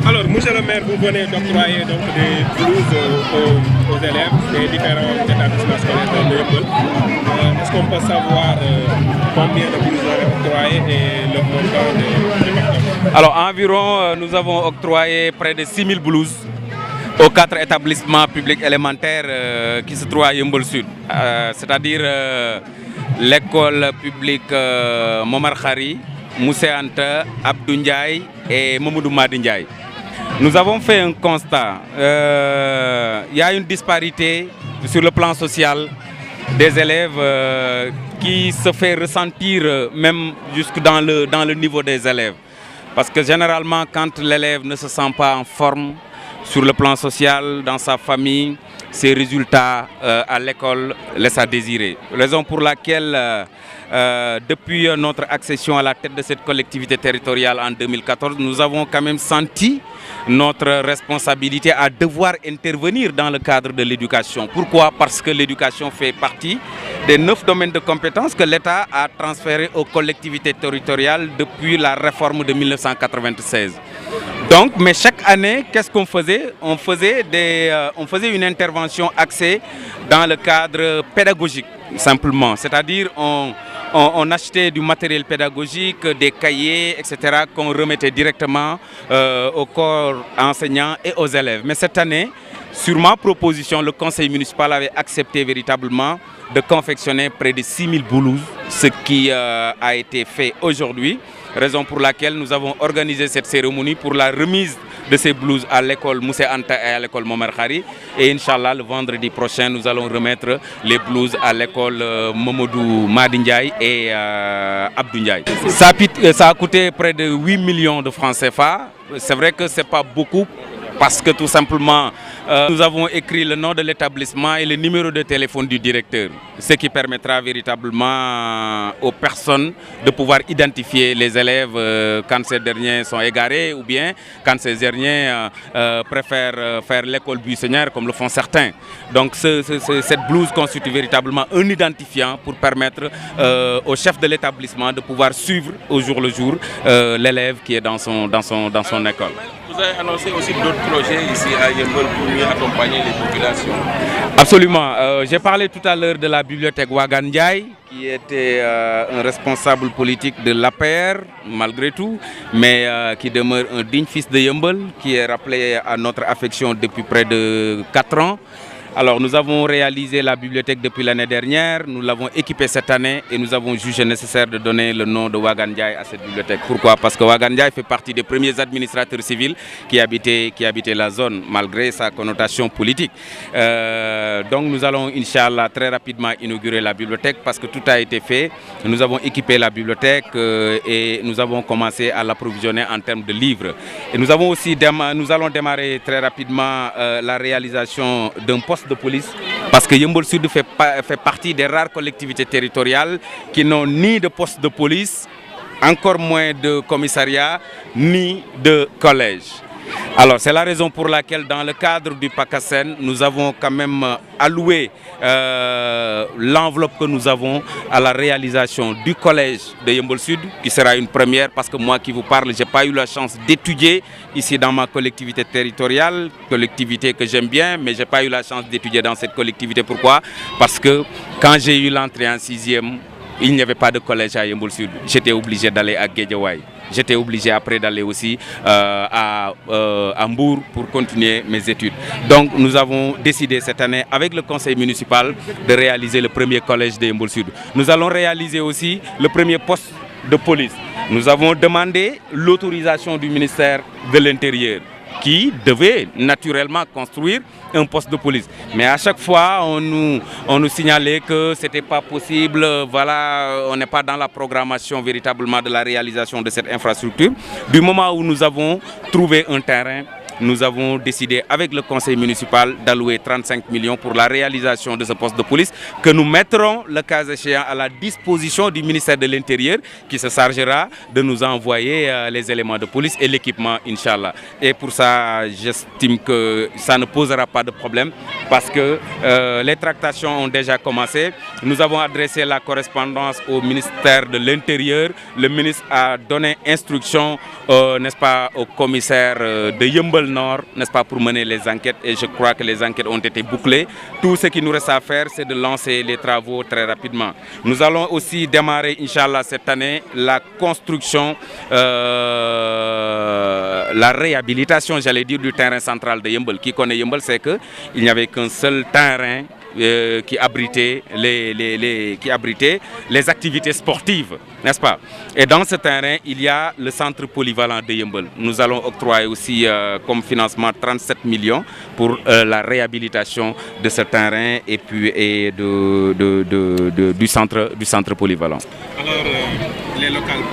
Alors, monsieur le maire, vous venez d'octroyer donc des blouses aux élèves des différents établissements scolaires de Yeumbeul. Est-ce qu'on peut savoir combien de blouses vous avez octroyé et le montant des partenaires? Alors, environ, nous avons octroyé près de 6000 blouses aux 4 établissements publics élémentaires qui se trouvent à Yeumbeul Sud, c'est-à-dire l'école publique Momar Khari, Moussé Anta, Abdou Ndiaye et Mamadou Madi Ndiaye. Nous avons fait un constat. Il y a une disparité sur le plan social des élèves qui se fait ressentir même jusque dans le niveau des élèves. Parce que généralement, quand l'élève ne se sent pas en forme sur le plan social, dans sa famille, ses résultats à l'école laissent à désirer. Raison pour laquelle, depuis notre accession à la tête de cette collectivité territoriale en 2014, nous avons quand même senti notre responsabilité à devoir intervenir dans le cadre de l'éducation. Pourquoi? Parce que l'éducation fait partie des 9 domaines de compétences que l'État a transférés aux collectivités territoriales depuis la réforme de 1996. Donc, mais chaque année, qu'est-ce qu'on faisait? On faisait une intervention axée dans le cadre pédagogique, simplement. C'est-à-dire, on achetait du matériel pédagogique, des cahiers, etc., qu'on remettait directement au corps enseignant et aux élèves. Mais cette année, sur ma proposition, le conseil municipal avait accepté véritablement de confectionner près de 6000 blouses, ce qui a été fait aujourd'hui. Raison pour laquelle nous avons organisé cette cérémonie pour la remise de ces blouses à l'école Moussé Anta et à l'école Momar Khari. Et Inch'Allah, le vendredi prochain, nous allons remettre les blouses à l'école Mamadou Madi Ndiaye et Abdou Ndiaye. Ça a coûté près de 8 millions de francs CFA. C'est vrai que ce n'est pas beaucoup parce que tout simplement, nous avons écrit le nom de l'établissement et le numéro de téléphone du directeur, ce qui permettra véritablement aux personnes de pouvoir identifier les élèves quand ces derniers sont égarés ou bien quand ces derniers préfèrent faire l'école buissonnière comme le font certains. Donc cette blouse constitue véritablement un identifiant pour permettre au chef de l'établissement de pouvoir suivre au jour le jour l'élève qui est dans son école. Vous avez annoncé aussi d'autres projets ici à Yeumbeul pour mieux accompagner les populations. Absolument. J'ai parlé tout à l'heure de la bibliothèque Wagan Ndiaye, qui était un responsable politique de l'APR, malgré tout, mais qui demeure un digne fils de Yeumbeul, qui est rappelé à notre affection depuis près de 4 ans. Alors nous avons réalisé la bibliothèque depuis l'année dernière, nous l'avons équipée cette année et nous avons jugé nécessaire de donner le nom de Wagan Ndiaye à cette bibliothèque. Pourquoi? Parce que Wagan Ndiaye fait partie des premiers administrateurs civils qui habitaient la zone, malgré sa connotation politique. Donc nous allons, Inch'Allah, très rapidement inaugurer la bibliothèque parce que tout a été fait. Nous avons équipé la bibliothèque et nous avons commencé à l'approvisionner en termes de livres. Et nous allons démarrer très rapidement la réalisation d'un poste de police parce que Yeumbeul Sud fait partie des rares collectivités territoriales qui n'ont ni de poste de police, encore moins de commissariat, ni de collège. Alors c'est la raison pour laquelle dans le cadre du PACASEN, nous avons quand même alloué l'enveloppe que nous avons à la réalisation du collège de Yeumbeul Sud, qui sera une première parce que moi qui vous parle, je n'ai pas eu la chance d'étudier ici dans ma collectivité territoriale, collectivité que j'aime bien, mais je n'ai pas eu la chance d'étudier dans cette collectivité. Pourquoi? Parce que quand j'ai eu l'entrée en 6e, il n'y avait pas de collège à Yeumbeul Sud. J'étais obligé d'aller à Guédiawaye. J'étais obligé après d'aller aussi à Mbour pour continuer mes études. Donc nous avons décidé cette année avec le conseil municipal de réaliser le premier collège de Yeumbeul Sud. Nous allons réaliser aussi le premier poste de police. Nous avons demandé l'autorisation du ministère de l'Intérieur qui devait naturellement construire un poste de police. Mais à chaque fois, on nous signalait que ce n'était pas possible, voilà, on n'est pas dans la programmation véritablement de la réalisation de cette infrastructure. Du moment où nous avons trouvé un terrain, nous avons décidé avec le conseil municipal d'allouer 35 millions pour la réalisation de ce poste de police que nous mettrons le cas échéant à la disposition du ministère de l'Intérieur qui se chargera de nous envoyer les éléments de police et l'équipement, Inch'Allah. Et pour ça, j'estime que ça ne posera pas de problème parce que les tractations ont déjà commencé. Nous avons adressé la correspondance au ministère de l'Intérieur. Le ministre a donné instruction, n'est-ce pas, au commissaire de Yeumbeul Nord, n'est-ce pas, pour mener les enquêtes. Et je crois que les enquêtes ont été bouclées. Tout ce qui nous reste à faire, c'est de lancer les travaux très rapidement. Nous allons aussi démarrer, Inch'Allah, cette année, la construction, la réhabilitation, j'allais dire, du terrain central de Yeumbeul. Qui connaît Yeumbeul, c'est qu'il n'y avait qu'un seul terrain qui abritait les activités sportives, n'est-ce pas? Et dans ce terrain, il y a le centre polyvalent de Yeumbeul. Nous allons octroyer aussi comme financement 37 millions pour la réhabilitation de ce terrain et puis du centre polyvalent. Alors, les locales